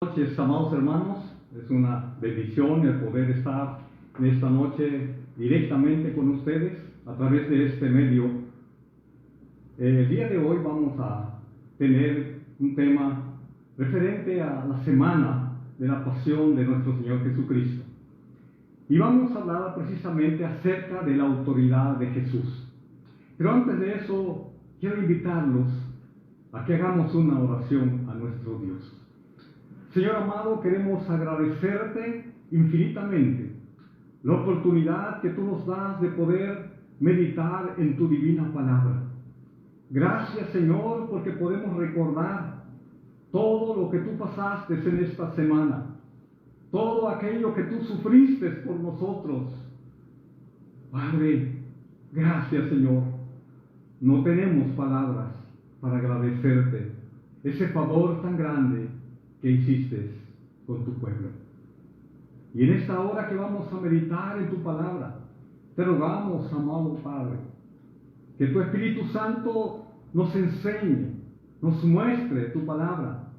Buenas noches, amados hermanos. Es una bendición el poder estar en esta noche directamente con ustedes a través de este medio. El día de hoy vamos a tener un tema referente a la semana de la pasión de nuestro Señor Jesucristo. Y vamos a hablar precisamente acerca de la autoridad de Jesús. Pero antes de eso, quiero invitarlos a que hagamos una oración a nuestro Dios. Señor amado, queremos agradecerte infinitamente la oportunidad que tú nos das de poder meditar en tu divina palabra. Gracias, Señor, porque podemos recordar todo lo que tú pasaste en esta semana, todo aquello que tú sufriste por nosotros. Padre, gracias, Señor. No tenemos palabras para agradecerte ese favor tan grande que hiciste con tu pueblo. Y en esta hora que vamos a meditar en tu palabra, te rogamos, amado Padre, que tu Espíritu Santo nos enseñe, nos muestre tu palabra,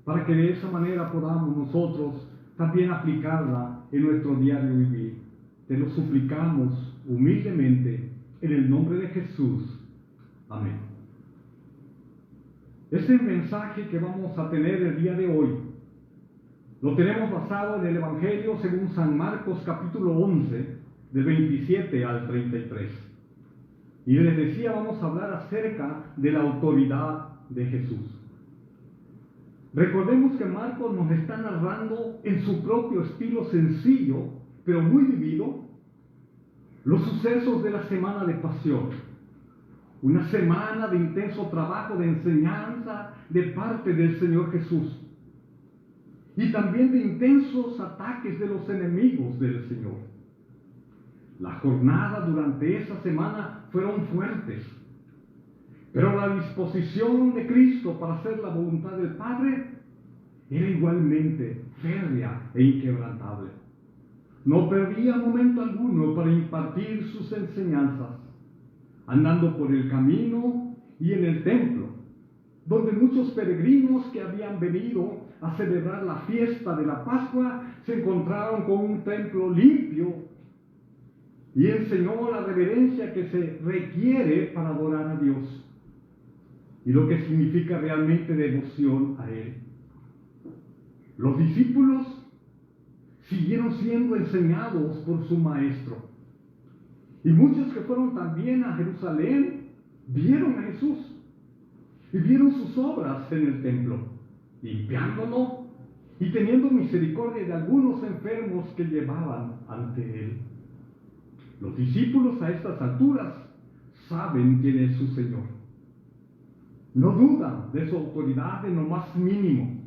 para que de esa manera podamos nosotros también aplicarla en nuestro diario vivir. Te lo suplicamos humildemente en el nombre de Jesús. Amén. Este mensaje que vamos a tener el día de hoy lo tenemos basado en el Evangelio según San Marcos capítulo 11, del 27 al 33. Y les decía, vamos a hablar acerca de la autoridad de Jesús. Recordemos que Marcos nos está narrando en su propio estilo sencillo, pero muy vivido, los sucesos de la semana de pasión. Una semana de intenso trabajo de enseñanza de parte del Señor Jesús. Y también de intensos ataques de los enemigos del Señor. Las jornadas durante esa semana fueron fuertes. Pero la disposición de Cristo para hacer la voluntad del Padre era igualmente férrea e inquebrantable. No perdía momento alguno para impartir sus enseñanzas, andando por el camino y en el templo, donde muchos peregrinos que habían venido a celebrar la fiesta de la Pascua se encontraron con un templo limpio y enseñó la reverencia que se requiere para adorar a Dios y lo que significa realmente devoción a Él. Los discípulos siguieron siendo enseñados por su maestro. Y muchos que fueron también a Jerusalén vieron a Jesús y vieron sus obras en el templo, limpiándolo y teniendo misericordia de algunos enfermos que llevaban ante Él. Los discípulos a estas alturas saben quién es su Señor. No dudan de su autoridad en lo más mínimo,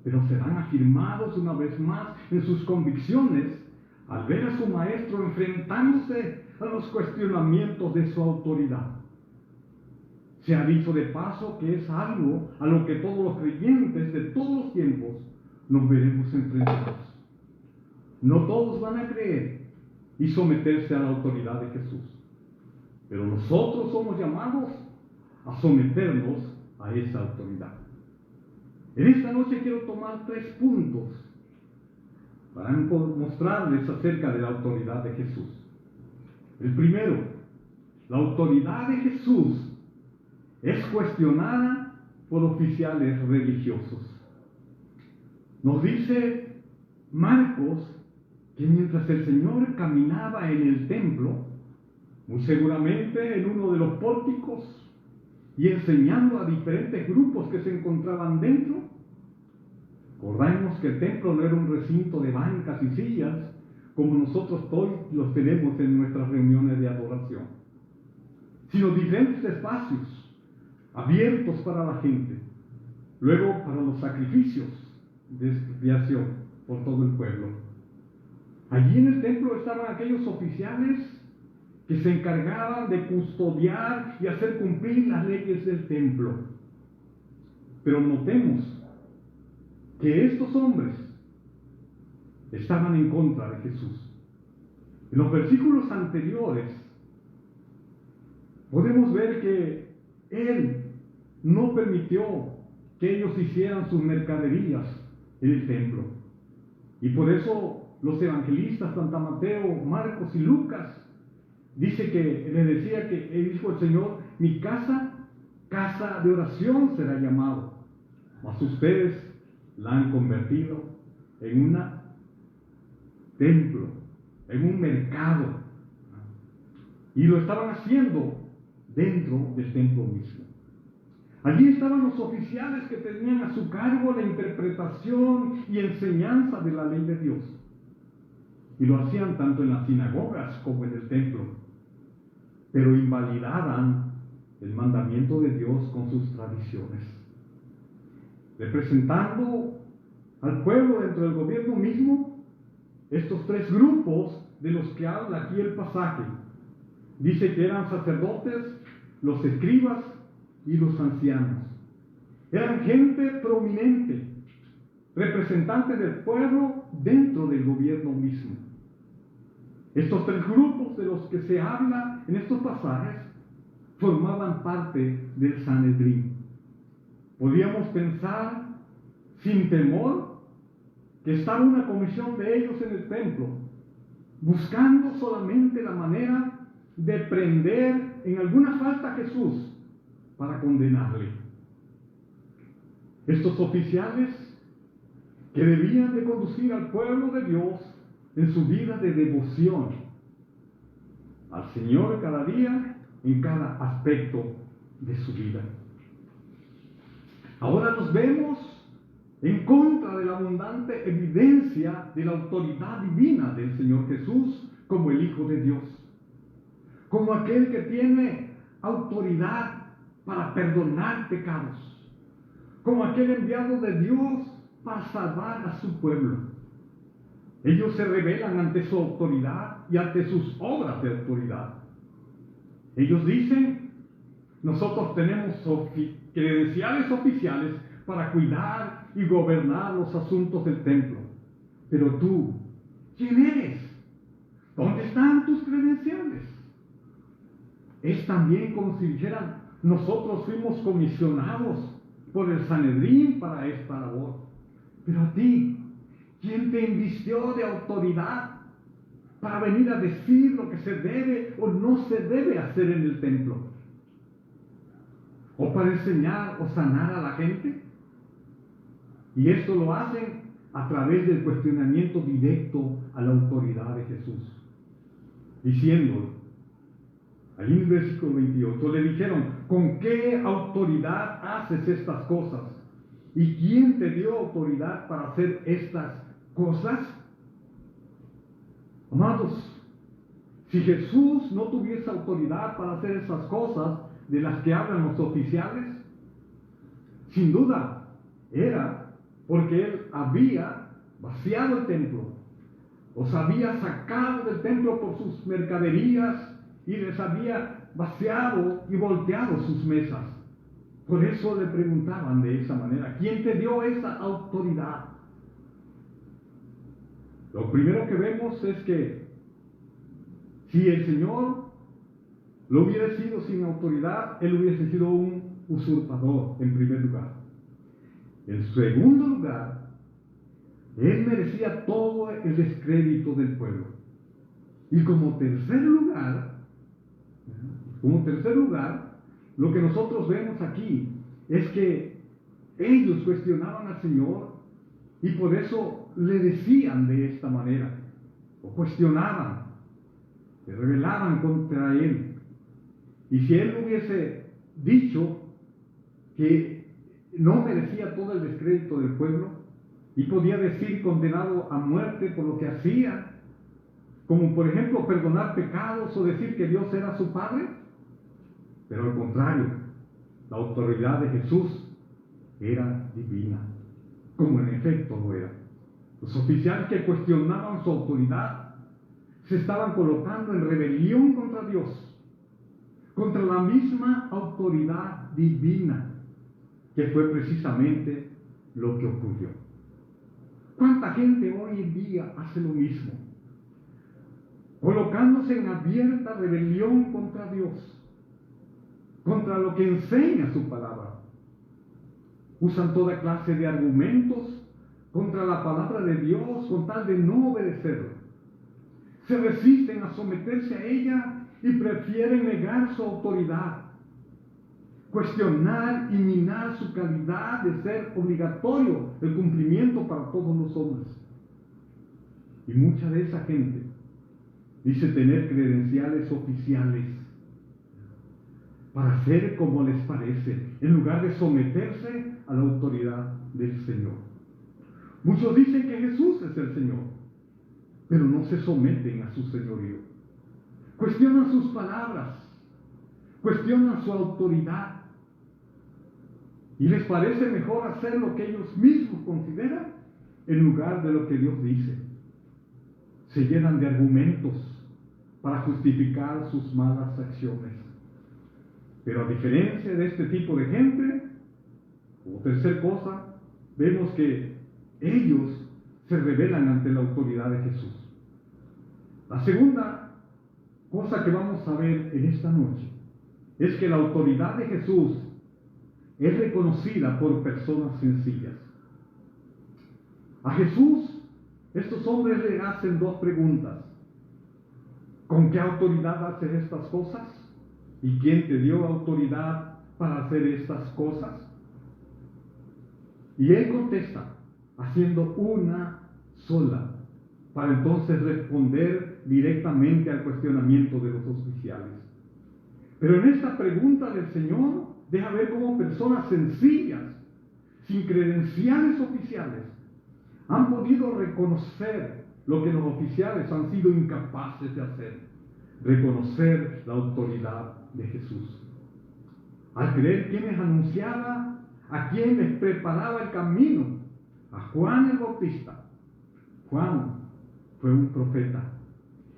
pero serán afirmados una vez más en sus convicciones al ver a su maestro enfrentándose a los cuestionamientos de su autoridad. Se ha dicho de paso que es algo a lo que todos los creyentes de todos los tiempos nos veremos enfrentados. No todos van a creer y someterse a la autoridad de Jesús, pero nosotros somos llamados a someternos a esa autoridad. En esta noche quiero tomar 3 puntos para mostrarles acerca de la autoridad de Jesús. El primero, la autoridad de Jesús es cuestionada por oficiales religiosos. Nos dice Marcos que mientras el Señor caminaba en el templo, muy seguramente en uno de los pórticos, y enseñando a diferentes grupos que se encontraban dentro. Recordemos que el templo no era un recinto de bancas y sillas, como nosotros hoy los tenemos en nuestras reuniones de adoración, sino diferentes espacios abiertos para la gente, luego para los sacrificios de expiación por todo el pueblo. Allí en el templo estaban aquellos oficiales que se encargaban de custodiar y hacer cumplir las leyes del templo. Pero notemos que estos hombres estaban en contra de Jesús. En los versículos anteriores podemos ver que Él no permitió que ellos hicieran sus mercaderías en el templo. Y por eso los evangelistas, Santa Mateo, Marcos y Lucas, dice que le decía que dijo el Señor: mi casa, casa de oración será llamado. Mas ustedes la han convertido en un templo, en un mercado. Y lo estaban haciendo dentro del templo mismo. Allí estaban los oficiales que tenían a su cargo la interpretación y enseñanza de la ley de Dios. Y lo hacían tanto en las sinagogas como en el templo. Pero invalidaban el mandamiento de Dios con sus tradiciones. Representando al pueblo dentro del gobierno mismo, estos tres grupos de los que habla aquí el pasaje, dice que eran sacerdotes, los escribas y los ancianos. Eran gente prominente, representantes del pueblo dentro del gobierno mismo. Estos tres grupos de los que se habla en estos pasajes formaban parte del Sanedrín. Podíamos pensar sin temor que estaba una comisión de ellos en el templo, buscando solamente la manera de prender en alguna falta a Jesús para condenarle. Estos oficiales que debían de conducir al pueblo de Dios en su vida de devoción al Señor cada día, en cada aspecto de su vida. Ahora nos vemos en contra de la abundante evidencia de la autoridad divina del Señor Jesús como el Hijo de Dios, como aquel que tiene autoridad para perdonar pecados, como aquel enviado de Dios para salvar a su pueblo. Ellos se rebelan ante su autoridad y ante sus obras de autoridad. Ellos dicen: nosotros tenemos credenciales oficiales para cuidar y gobernar los asuntos del templo. Pero tú, ¿quién eres? ¿Dónde están tus credenciales? Es también como si dijeran: nosotros fuimos comisionados por el Sanedrín para esta labor. Pero a ti, ¿quién te invistió de autoridad para venir a decir lo que se debe o no se debe hacer en el templo? ¿O para enseñar o sanar a la gente? Y esto lo hacen a través del cuestionamiento directo a la autoridad de Jesús, diciendo, ahí en el versículo 28, le dijeron: ¿con qué autoridad haces estas cosas? ¿Y quién te dio autoridad para hacer estas cosas? Amados, si Jesús no tuviese autoridad para hacer esas cosas de las que hablan los oficiales, sin duda era porque Él había vaciado el templo, los había sacado del templo por sus mercaderías y les había vaciado y volteado sus mesas. Por eso le preguntaban de esa manera: ¿quién te dio esa autoridad? Lo primero que vemos es que si el Señor lo hubiera sido sin autoridad, Él hubiese sido un usurpador en primer lugar. En segundo lugar, Él merecía todo el descrédito del pueblo. Y como tercer lugar, lo que nosotros vemos aquí es que ellos cuestionaban al Señor y por eso le decían de esta manera, o cuestionaban, se rebelaban contra Él. Y si Él hubiese dicho que no merecía todo el descrédito del pueblo y podía decir condenado a muerte por lo que hacía, como por ejemplo perdonar pecados o decir que Dios era su Padre, pero al contrario, la autoridad de Jesús era divina, como en efecto lo era. Los oficiales que cuestionaban su autoridad se estaban colocando en rebelión contra Dios, contra la misma autoridad divina, que fue precisamente lo que ocurrió. ¿Cuánta gente hoy en día hace lo mismo? Colocándose en abierta rebelión contra Dios, contra lo que enseña su palabra. Usan toda clase de argumentos contra la palabra de Dios con tal de no obedecerla. Se resisten a someterse a ella y prefieren negar su autoridad, cuestionar y minar su calidad de ser obligatorio el cumplimiento para todos los hombres. Y mucha de esa gente dice tener credenciales oficiales para hacer como les parece, en lugar de someterse a la autoridad del Señor. Muchos dicen que Jesús es el Señor, pero no se someten a su señorío. Cuestionan sus palabras, cuestionan su autoridad, y les parece mejor hacer lo que ellos mismos consideran en lugar de lo que Dios dice. Se llenan de argumentos para justificar sus malas acciones. Pero a diferencia de este tipo de gente, como tercer cosa, vemos que ellos se rebelan ante la autoridad de Jesús. La segunda cosa que vamos a ver en esta noche es que la autoridad de Jesús es reconocida por personas sencillas. A Jesús, estos hombres le hacen dos preguntas. ¿Con qué autoridad haces estas cosas? ¿Y quién te dio autoridad para hacer estas cosas? Y él contesta, haciendo una sola, para entonces responder directamente al cuestionamiento de los oficiales. Pero en esta pregunta del Señor, deja ver cómo personas sencillas, sin credenciales oficiales, han podido reconocer lo que los oficiales han sido incapaces de hacer: reconocer la autoridad de Jesús. Al creer quién les anunciaba, a quién les preparaba el camino, a Juan el Bautista. Juan fue un profeta,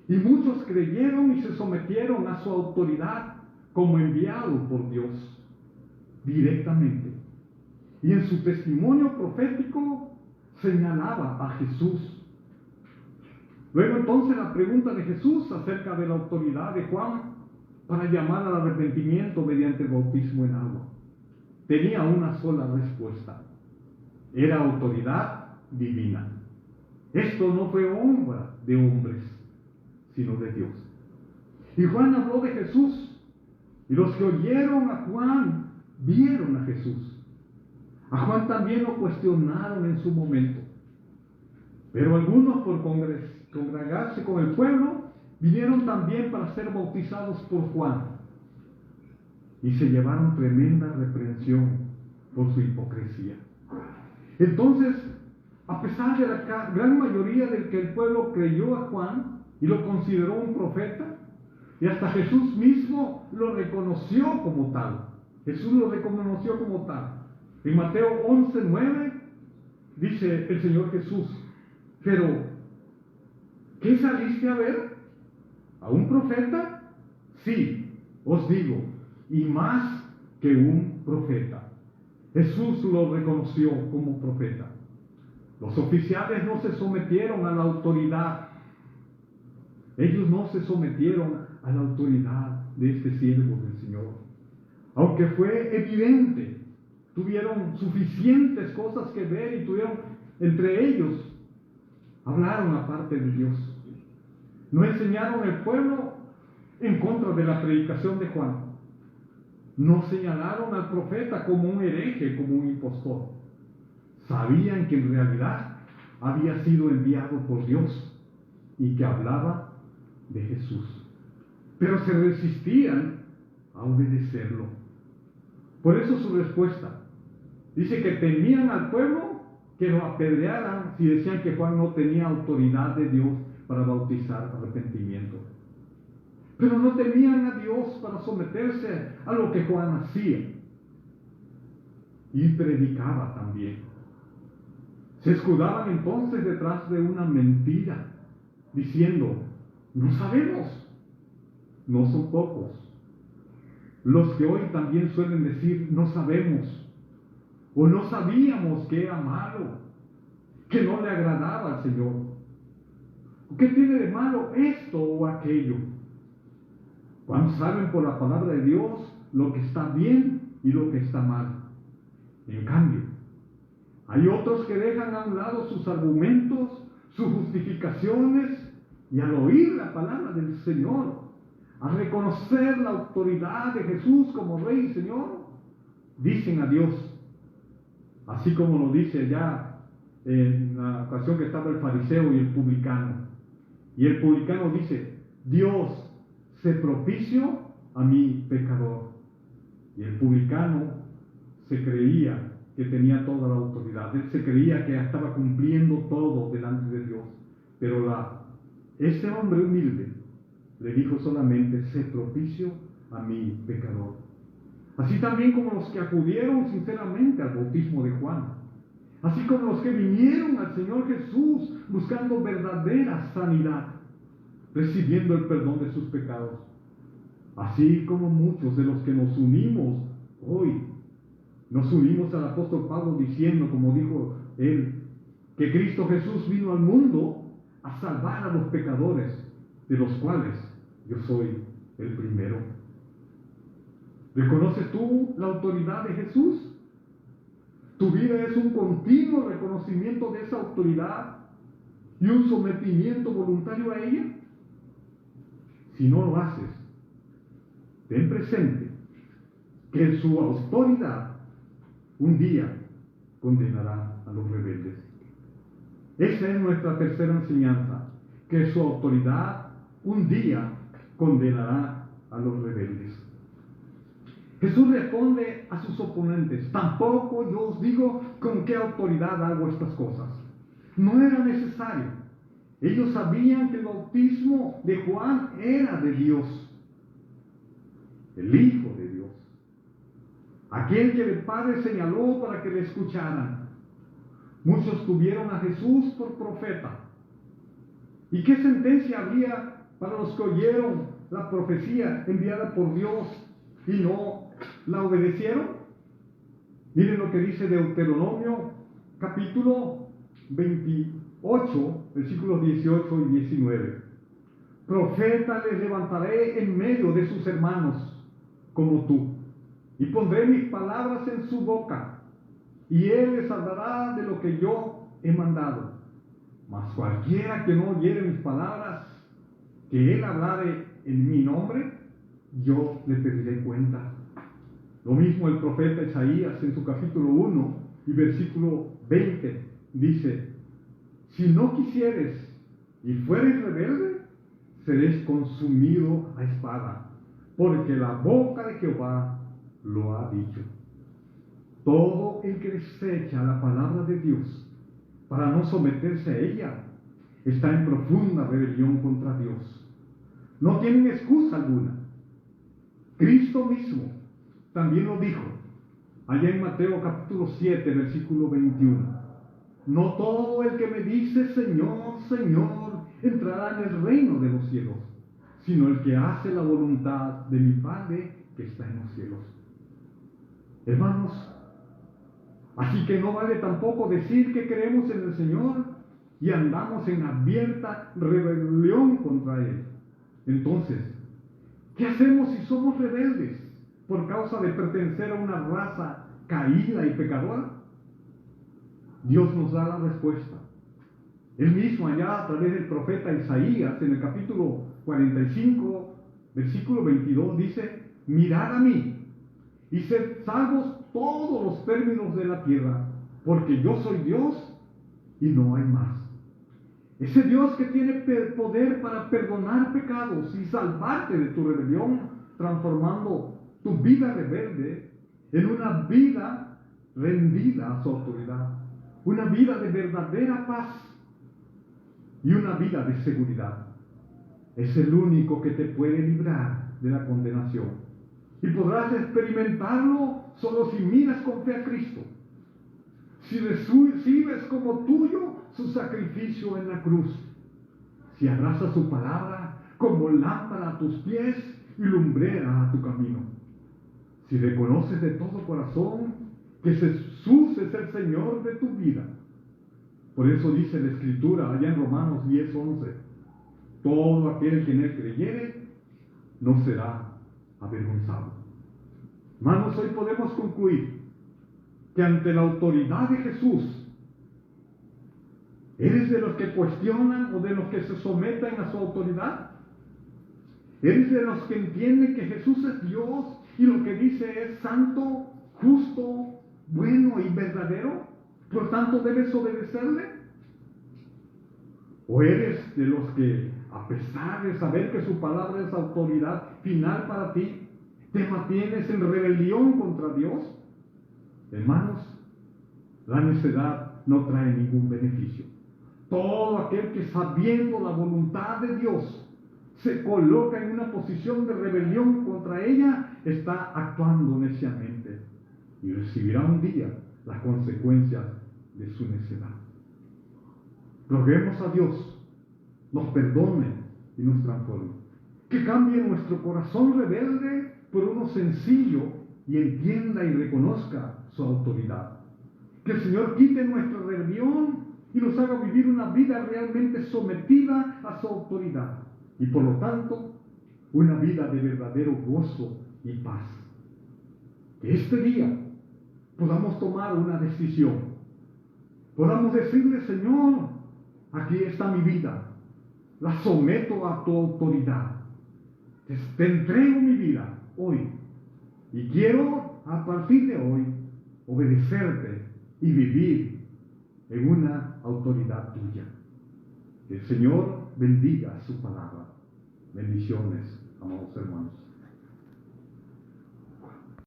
y muchos creyeron y se sometieron a su autoridad como enviado por Dios directamente. Y en su testimonio profético señalaba a Jesús. Luego entonces la pregunta de Jesús acerca de la autoridad de Juan para llamar al arrepentimiento mediante el bautismo en agua tenía una sola respuesta: era autoridad divina. Esto no fue obra de hombres, sino de Dios. Y Juan habló de Jesús, y los que oyeron a Juan vieron a Jesús. A Juan también lo cuestionaron en su momento, pero algunos, por congregarse con el pueblo, vinieron también para ser bautizados por Juan, y se llevaron tremenda reprensión por su hipocresía. Entonces, a pesar de la gran mayoría del que el pueblo creyó a Juan y lo consideró un profeta, y hasta Jesús mismo lo reconoció como tal. Jesús lo reconoció como tal. En Mateo 11:9 dice el Señor Jesús: pero, ¿qué saliste a ver? ¿A un profeta? Sí, os digo, y más que un profeta. Jesús lo reconoció como profeta. Los oficiales no se sometieron a la autoridad. Ellos no se sometieron a la autoridad de este siervo del Señor. Aunque fue evidente, tuvieron suficientes cosas que ver y tuvieron, entre ellos, hablaron aparte de Dios. No enseñaron al pueblo en contra de la predicación de Juan. No señalaron al profeta como un hereje, como un impostor. Sabían que en realidad había sido enviado por Dios y que hablaba de Jesús. Pero se resistían a obedecerlo. Por eso su respuesta dice que temían al pueblo que lo apedrearan si decían que Juan no tenía autoridad de Dios para bautizar arrepentimiento. Pero no temían a Dios para someterse a lo que Juan hacía. Y predicaba también. Se escudaban entonces detrás de una mentira, diciendo: no sabemos. No son pocos los que hoy también suelen decir: no sabemos, o no sabíamos que era malo, que no le agradaba al Señor. ¿Qué tiene de malo esto o aquello? Cuando saben por la palabra de Dios lo que está bien y lo que está mal. En cambio, Hay otros que dejan a un lado sus argumentos, sus justificaciones, y al oír la palabra del Señor, al reconocer la autoridad de Jesús como Rey y Señor, dicen a Dios, así como lo dice allá en la ocasión que estaba el fariseo y el publicano. Y el publicano dice, Dios, sé propicio a mi pecador. Y el publicano se creía que tenía toda la autoridad. Él se creía que estaba cumpliendo todo delante de Dios. Pero ese hombre humilde le dijo solamente, sé propicio a mi pecador. Así también como los que acudieron sinceramente al bautismo de Juan. Así como los que vinieron al Señor Jesús buscando verdadera sanidad, recibiendo el perdón de sus pecados. Así como muchos de los que nos unimos hoy, nos unimos al apóstol Pablo diciendo, como dijo él, que Cristo Jesús vino al mundo a salvar a los pecadores, de los cuales yo soy el primero. ¿Reconoces tú la autoridad de Jesús? Tu vida es un continuo reconocimiento de esa autoridad y un sometimiento voluntario a ella. Si no lo haces, ten presente que su autoridad un día condenará a los rebeldes. Esa es nuestra tercera enseñanza, que su autoridad un día condenará a los rebeldes. Jesús responde a sus oponentes, tampoco yo os digo con qué autoridad hago estas cosas. No era necesario. Ellos sabían que el bautismo de Juan era de Dios, el Hijo de Dios, aquel que el Padre señaló para que le escucharan. Muchos tuvieron a Jesús por profeta. ¿Y qué sentencia había para los que oyeron la profecía enviada por Dios y no la obedecieron? Miren lo que dice Deuteronomio capítulo 28, versículos 18 y 19. Profeta les levantaré en medio de sus hermanos como tú, y pondré mis palabras en su boca, y él les hablará de lo que yo he mandado. Mas cualquiera que no oyere mis palabras, que él hablare en mi nombre, yo le pediré cuenta. Lo mismo el profeta Isaías en su capítulo 1 y versículo 20 dice, si no quisieres y fueres rebelde, seréis consumido a espada, porque la boca de Jehová lo ha dicho. Todo el que desecha la palabra de Dios para no someterse a ella está en profunda rebelión contra Dios. No tienen excusa alguna. Cristo mismo también lo dijo allá en Mateo capítulo 7, versículo 21. No todo el que me dice Señor, Señor, entrará en el reino de los cielos, sino el que hace la voluntad de mi Padre que está en los cielos. Hermanos, así que no vale tampoco decir que creemos en el Señor y andamos en abierta rebelión contra Él. Entonces, ¿qué hacemos si somos rebeldes por causa de pertenecer a una raza caída y pecadora? Dios nos da la respuesta. Él mismo allá a través del profeta Isaías en el capítulo 45, versículo 22 dice, mirad a mí y sed salvos todos los términos de la tierra, porque yo soy Dios y no hay más. Ese Dios que tiene poder para perdonar pecados y salvarte de tu rebelión, transformando tu vida rebelde en una vida rendida a su autoridad, una vida de verdadera paz y una vida de seguridad. Es el único que te puede librar de la condenación. Y podrás experimentarlo solo si miras con fe a Cristo. Si recibes como tuyo su sacrificio en la cruz. Si abrazas su palabra como lámpara a tus pies y lumbrera a tu camino. Si reconoces de todo corazón que Jesús es el Señor de tu vida. Por eso dice la Escritura allá en Romanos 10:11. Todo aquel que en él creyere no será avergonzado. Hermanos, hoy podemos concluir que ante la autoridad de Jesús, ¿eres de los que cuestionan o de los que se someten a su autoridad? ¿Eres de los que entienden que Jesús es Dios y lo que dice es santo, justo, bueno y verdadero? Por tanto, ¿debes obedecerle? ¿O eres de los que, a pesar de saber que su palabra es autoridad final para ti, te mantienes en rebelión contra Dios? Hermanos, la necedad no trae ningún beneficio. Todo aquel que, sabiendo la voluntad de Dios, se coloca en una posición de rebelión contra ella, está actuando neciamente y recibirá un día las consecuencias de su necedad. Roguemos a Dios nos perdone y nos transforme, que cambie nuestro corazón rebelde por uno sencillo y entienda y reconozca su autoridad. Que el Señor quite nuestra rebelión y nos haga vivir una vida realmente sometida a su autoridad y por lo tanto una vida de verdadero gozo y paz. Que este día podamos tomar una decisión, podamos decirle: Señor, aquí está mi vida, la someto a tu autoridad, te entrego mi vida hoy y quiero a partir de hoy obedecerte y vivir en una autoridad tuya. Que el Señor bendiga su palabra. Bendiciones, amados hermanos.